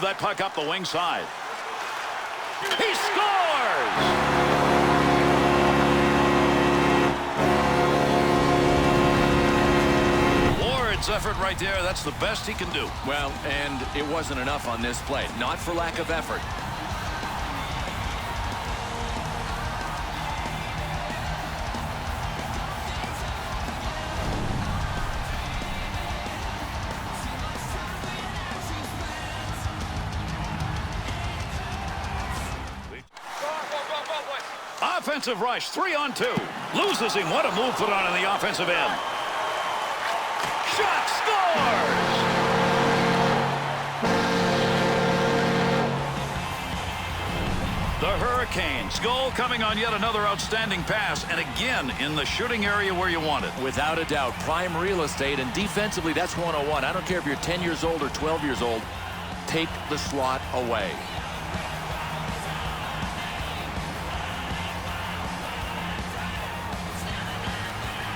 move that puck up the wing side. He scores! Ward's effort right there, that's the best he can do. Well, and it wasn't enough on this play. Not for lack of effort. Offensive rush, 3-on-2. Loses him. What a move put on in the offensive end. Shot, scores! The Hurricanes. Goal coming on yet another outstanding pass, and again in the shooting area where you want it. Without a doubt, prime real estate, and defensively, that's 101. I don't care if you're 10 years old or 12 years old. Take the slot away.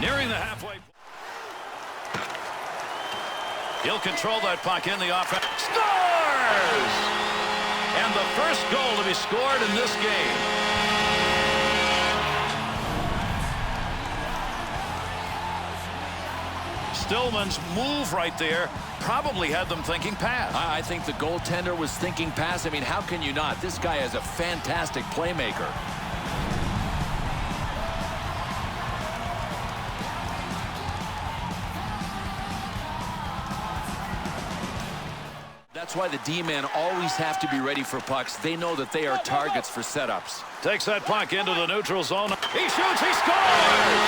Nearing the halfway. He'll control that puck in the offense. Scores! And the first goal to be scored in this game. Stillman's move right there probably had them thinking pass. I think the goaltender was thinking pass. I mean, how can you not? This guy is a fantastic playmaker. That's why the D-men always have to be ready for pucks. They know that they are targets for setups. Takes that puck into the neutral zone. He shoots, he scores!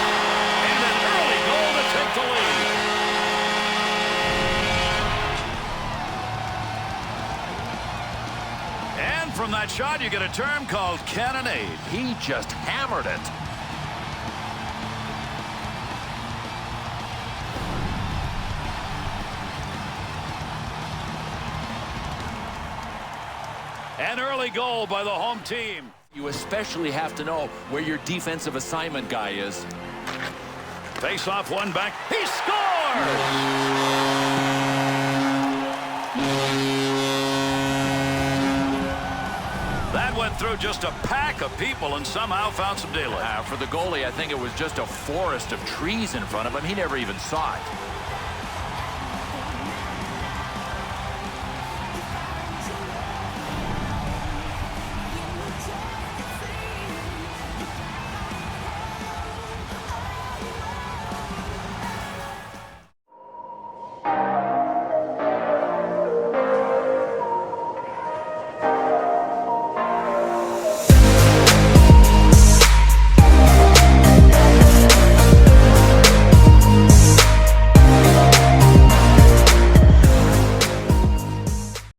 And an early goal to take the lead. And from that shot, you get a term called cannonade. He just hammered it. An early goal by the home team. You especially have to know where your defensive assignment guy is. Face off, one back. He scores! That went through just a pack of people and somehow found some daylight. For the goalie, I think it was just a forest of trees in front of him. He never even saw it.